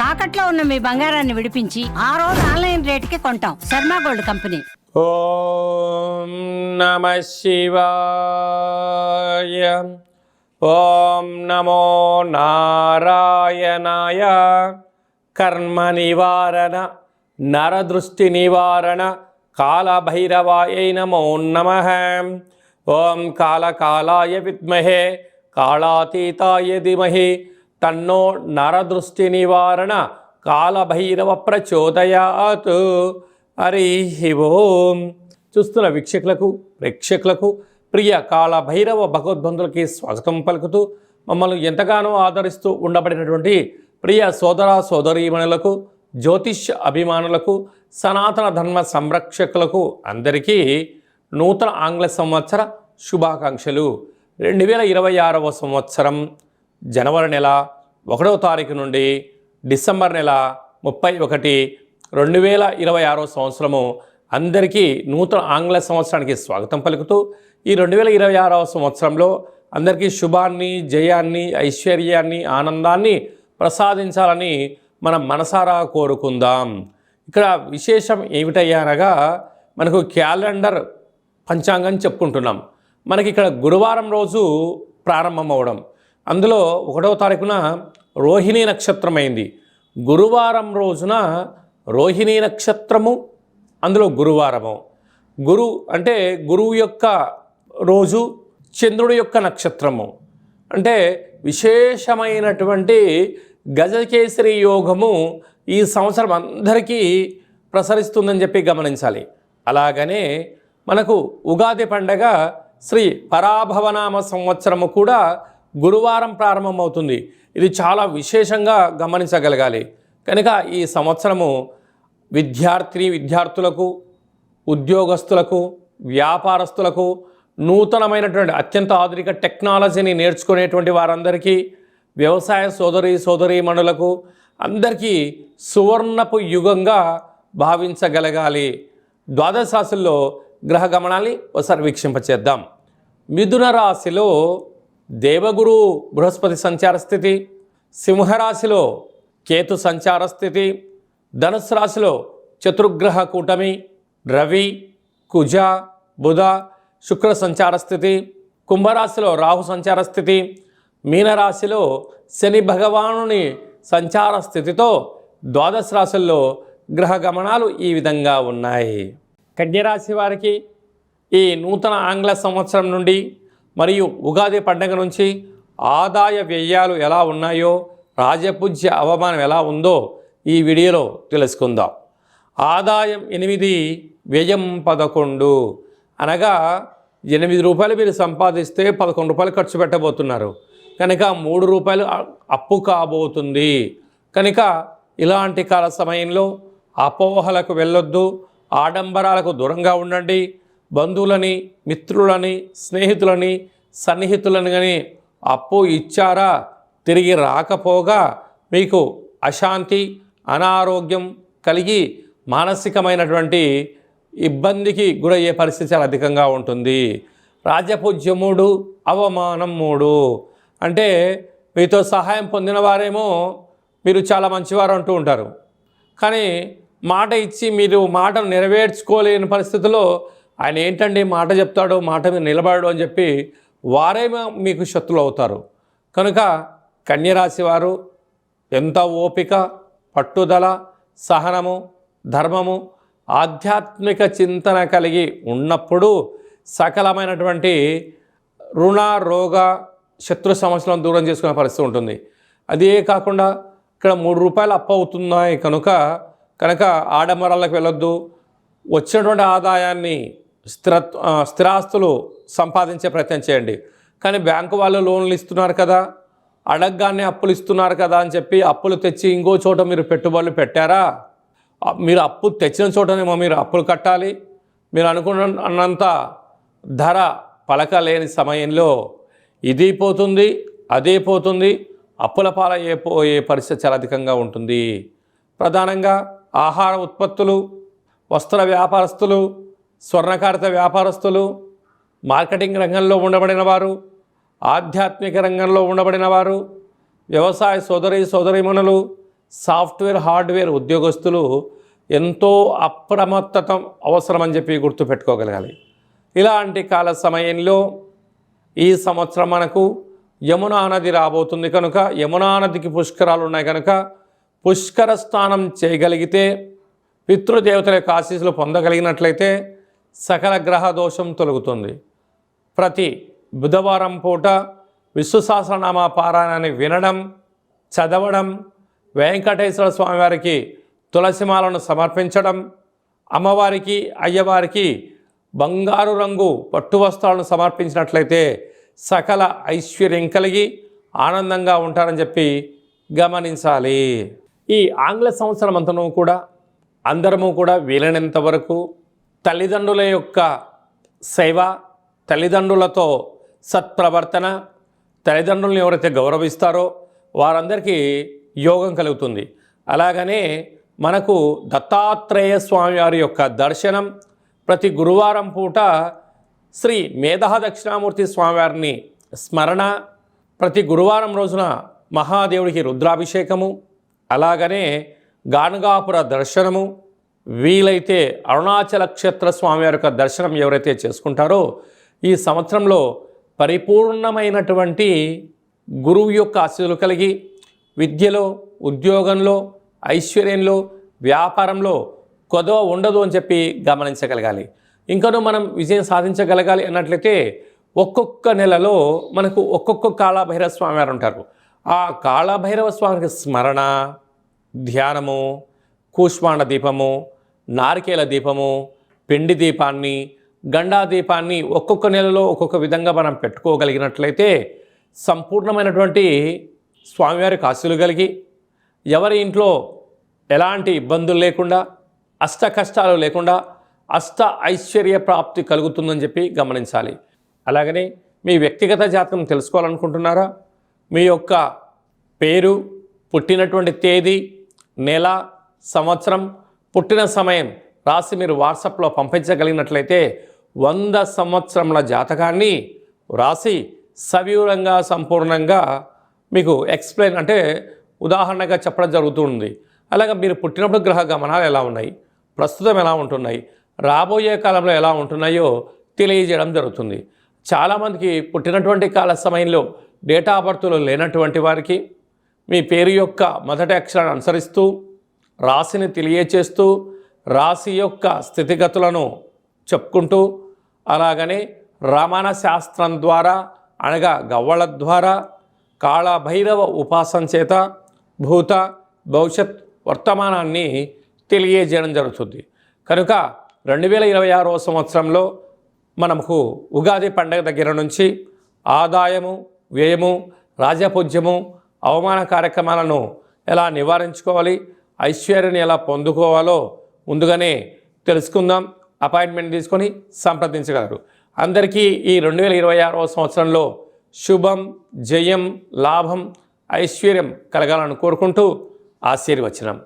తాకట్లో ఉన్న మీ బంగారాన్ని విడిపించి ఆ రోజు ఆన్లైన్ రేటుకి కొంటాం. Sharma gold company. ఓం నమః శివాయ. ఓం నమో నారాయణాయ. కర్మ నివారణ నరదృష్టి నివారణ కాళభైరవాయ నమో నమః. ఓం కాళకాలాయ విద్మహే కాళాతీతాయ ధీమహి తన్నో నరదృష్టి నివారణ కాళభైరవ ప్రచోదయాత్. హరి ఓం. చూస్తున్న వీక్షకులకు ప్రేక్షకులకు ప్రియ కాళభైరవ భగవద్బంధులకి స్వాగతం పలుకుతూ మమ్మల్ని ఎంతగానో ఆదరిస్తూ ఉండబడినటువంటి ప్రియ సోదర సోదరీమణులకు జ్యోతిష్య అభిమానులకు సనాతన ధర్మ సంరక్షకులకు అందరికీ నూతన ఆంగ్ల సంవత్సర శుభాకాంక్షలు. 2026వ సంవత్సరం జనవరి నెల 1వ తారీఖు నుండి డిసెంబర్ నెల 31, 2026వ సంవత్సరము అందరికీ నూతన ఆంగ్ల సంవత్సరానికి స్వాగతం పలుకుతూ ఈ 2026వ సంవత్సరంలో అందరికీ శుభాన్ని, జయాన్ని, ఐశ్వర్యాన్ని, ఆనందాన్ని ప్రసాదించాలని మనం మనసారా కోరుకుందాం. ఇక్కడ విశేషం ఏమిటయ్యానగా మనకు క్యాలెండర్ పంచాంగం చెప్పుకుంటున్నాం. మనకి ఇక్కడ గురువారం రోజు ప్రారంభం అవడం, అందులో 1వ తారీఖున రోహిణీ నక్షత్రం అయింది. గురువారం రోజున రోహిణీ నక్షత్రము, అందులో గురువారము. గురు అంటే గురువు యొక్క రోజు, చంద్రుడి యొక్క నక్షత్రము. అంటే విశేషమైనటువంటి గజకేసరి యోగము ఈ సంవత్సరం అందరికీ ప్రసరిస్తుందని చెప్పి గమనించాలి. అలాగనే మనకు ఉగాది పండగ శ్రీ పరాభవనామ సంవత్సరము కూడా గురువారం ప్రారంభమవుతుంది. ఇది చాలా విశేషంగా గమనించగలగాలి. కనుక ఈ సంవత్సరము విద్యార్థులకు, ఉద్యోగస్తులకు, వ్యాపారస్తులకు, నూతనమైనటువంటి అత్యంత ఆధునిక టెక్నాలజీని నేర్చుకునేటువంటి వారందరికీ, వ్యవసాయ సోదరీమణులకు అందరికీ సువర్ణపు యుగంగా భావించగలగాలి. ద్వాదశ రాశుల్లో గ్రహ గమనాన్ని ఒకసారి వీక్షింపచేద్దాం. మిథున రాశిలో దేవగురు బృహస్పతి సంచార స్థితి, సింహరాశిలో కేతు సంచార స్థితి, ధనుసు రాశిలో చతుర్గ్రహ కూటమి రవి, కుజ, బుధ, శుక్ర సంచార స్థితి, కుంభరాశిలో రాహు సంచార స్థితి, మీనరాశిలో శని భగవానుని సంచార స్థితితో ద్వాదశ రాశుల్లో గ్రహ గమనాలు ఈ విధంగా ఉన్నాయి. కన్యరాశి వారికి ఈ నూతన ఆంగ్ల సంవత్సరం నుండి మరియు ఉగాది పండుగ నుంచి ఆదాయ వ్యయాలు ఎలా ఉన్నాయో, రాజపూజ్య అవమానం ఎలా ఉందో ఈ వీడియోలో తెలుసుకుందాం. ఆదాయం 8, వ్యయం 11. అనగా 8 రూపాయలు మీరు సంపాదిస్తే 11 రూపాయలు ఖర్చు పెట్టబోతున్నారు. కనుక 3 రూపాయలు అప్పు కాబోతుంది. కనుక ఇలాంటి కాల సమయంలో అపోహలకు వెళ్ళొద్దు, ఆడంబరాలకు దూరంగా ఉండండి. బంధువులని, మిత్రులని, స్నేహితులని, సన్నిహితులని కానీ అప్పు ఇచ్చారా తిరిగి రాకపోగా మీకు అశాంతి, అనారోగ్యం కలిగి మానసికమైనటువంటి ఇబ్బందికి గురయ్యే పరిస్థితి చాలా అధికంగా ఉంటుంది. రాజపూజ్యం 3, అవమానం 3. అంటే మీతో సహాయం పొందిన వారేమో మీరు చాలా మంచివారు అంటూ ఉంటారు, కానీ మాట ఇచ్చి మీరు మాటను నెరవేర్చుకోలేని పరిస్థితుల్లో ఆయన ఏంటండి మాట చెప్తాడు, మాట మీద నిలబడడు అని చెప్పి వారేమో మీకు శత్రులు అవుతారు. కనుక కన్యరాశి వారు ఎంత ఓపిక, పట్టుదల, సహనము, ధర్మము, ఆధ్యాత్మిక చింతన కలిగి ఉన్నప్పుడు సకలమైనటువంటి రుణ, రోగ, శత్రు సమస్యలను దూరం చేసుకునే పరిస్థితి ఉంటుంది. అదే కాకుండా ఇక్కడ 3 రూపాయలు అప్పు అవుతున్నాయి కనుక ఆడంబరాలకు వెళ్ళొద్దు. వచ్చినటువంటి ఆదాయాన్ని స్థిరాస్తులు సంపాదించే ప్రయత్నం చేయండి. కానీ బ్యాంకు వాళ్ళు లోన్లు ఇస్తున్నారు కదా, అడగగానే అప్పులు ఇస్తున్నారు కదా అని చెప్పి అప్పులు తెచ్చి ఇంకో చోట మీరు పెట్టుబడులు పెట్టారా? మీరు అప్పు తెచ్చిన చోటనేమో మీరు అప్పులు కట్టాలి. మీరు అనుకున్నంత ధర పలకలేని సమయంలో ఇది పోతుంది, అదే పోతుంది, అప్పుల పాలయ్యే పరిస్థితి చాలా అధికంగా ఉంటుంది. ప్రధానంగా ఆహార ఉత్పత్తులు, వస్త్ర వ్యాపారస్తులు, స్వర్ణకారిత వ్యాపారస్తులు, మార్కెటింగ్ రంగంలో ఉండబడిన వారు, ఆధ్యాత్మిక రంగంలో ఉండబడిన వారు, వ్యవసాయ సోదరీమణులు, సాఫ్ట్వేర్ హార్డ్వేర్ ఉద్యోగస్తులు ఎంతో అప్రమత్తత అవసరమని చెప్పి గుర్తుపెట్టుకోగలగాలి. ఇలాంటి కాల సమయంలో ఈ సంవత్సరం మనకు యమునా నది రాబోతుంది కనుక యమునా నదికి పుష్కరాలు ఉన్నాయి కనుక పుష్కర స్నానం చేయగలిగితే పితృదేవతల యొక్క ఆశీస్సులు పొందగలిగినట్లయితే సకల గ్రహ దోషం తొలగుతుంది. ప్రతి బుధవారం పూట విష్ణు సహస్రనామ పారాయణాన్ని వినడం, చదవడం, వెంకటేశ్వర స్వామివారికి తులసిమాలను సమర్పించడం, అమ్మవారికి అయ్యవారికి బంగారు రంగు పట్టు వస్త్రాలను సమర్పించినట్లయితే సకల ఐశ్వర్యం కలిగి ఆనందంగా ఉంటారని చెప్పి గమనించాలి. ఈ ఆంగ్ల సంవత్సరం అంతను కూడా అందరము కూడా వీలైనంత వరకు తల్లిదండ్రుల యొక్క సేవ, తల్లిదండ్రులతో సత్ప్రవర్తన, తల్లిదండ్రులను ఎవరైతే గౌరవిస్తారో వారందరికీ యోగం కలుగుతుంది. అలాగనే మనకు దత్తాత్రేయ స్వామి వారి యొక్క దర్శనం, ప్రతి గురువారం పూట శ్రీ మేధా దక్షిణామూర్తి స్వామివారిని స్మరణ, ప్రతి గురువారం రోజున మహాదేవుడికి రుద్రాభిషేకము, అలాగనే గానగాపుర దర్శనము, వీలైతే అరుణాచల క్షేత్ర స్వామివారి యొక్క దర్శనం ఎవరైతే చేసుకుంటారో ఈ సంవత్సరంలో పరిపూర్ణమైనటువంటి గురువు యొక్క ఆశీస్సులు కలిగి విద్యలో, ఉద్యోగంలో, ఐశ్వర్యంలో, వ్యాపారంలో కొదవ ఉండదు అని చెప్పి గమనించగలగాలి. ఇంకనూ మనం విజయం సాధించగలగాలి అన్నట్లయితే ఒక్కొక్క నెలలో మనకు ఒక్కొక్క కాళభైరవ స్వామి వారు ఉంటారు. ఆ కాళభైరవ స్వామికి స్మరణ, ధ్యానము, కూష్మాండ దీపము, నారికేల దీపము, పిండి దీపాన్ని, గండా దీపాన్ని ఒక్కొక్క నెలలో ఒక్కొక్క విధంగా మనం పెట్టుకోగలిగినట్లయితే సంపూర్ణమైనటువంటి స్వామివారికి ఆశీస్సులు కలిగి ఎవరి ఇంట్లో ఎలాంటి ఇబ్బందులు లేకుండా, అష్ట కష్టాలు లేకుండా అష్ట ఐశ్వర్య ప్రాప్తి కలుగుతుందని చెప్పి గమనించాలి. అలాగనే మీ వ్యక్తిగత జాతకం తెలుసుకోవాలనుకుంటున్నారా? మీ యొక్క పేరు, పుట్టినటువంటి తేదీ, నెల, సంవత్సరం, పుట్టిన సమయం రాసి మీరు వాట్సాప్లో పంపించగలిగినట్లయితే 100 సంవత్సరముల జాతకాన్ని రాసి సవివరంగా సంపూర్ణంగా మీకు ఎక్స్ప్లెయిన్ అంటే ఉదాహరణగా చెప్పడం జరుగుతుంది. అలాగే మీరు పుట్టినప్పుడు గ్రహ గమనాలు ఎలా ఉన్నాయి, ప్రస్తుతం ఎలా ఉంటున్నాయి, రాబోయే కాలంలో ఎలా ఉంటున్నాయో తెలియజేయడం జరుగుతుంది. చాలామందికి పుట్టినటువంటి కాల సమయంలో డేటా ఆఫ్ బర్త్లో లేనటువంటి వారికి మీ పేరు యొక్క మొదటి అక్షరాన్ని అనుసరిస్తూ రాశిని తెలియచేస్తూ రాశి యొక్క స్థితిగతులను చెప్పుకుంటూ అలాగనే రమణ శాస్త్రం ద్వారా అనగా గవ్వళ ద్వారా కాళభైరవ ఉపాసన చేత భూత భవిష్యత్ వర్తమానాన్ని తెలియజేయడం జరుగుతుంది. కనుక 2026వ సంవత్సరంలో మనకు ఉగాది పండగ దగ్గర నుంచి ఆదాయము, వ్యయము, రాజపూజ్యము, అవమాన కార్యక్రమాలను ఎలా నివారించుకోవాలి, ఐశ్వర్యాన్ని ఎలా పొందుకోవాలో ముందుగానే తెలుసుకుందాం. అపాయింట్మెంట్ తీసుకొని సంప్రదించగలరు. అందరికీ ఈ 2026వ సంవత్సరంలో శుభం, జయం, లాభం, ఐశ్వర్యం కలగాలని కోరుకుంటూ ఆశీర్వచనం.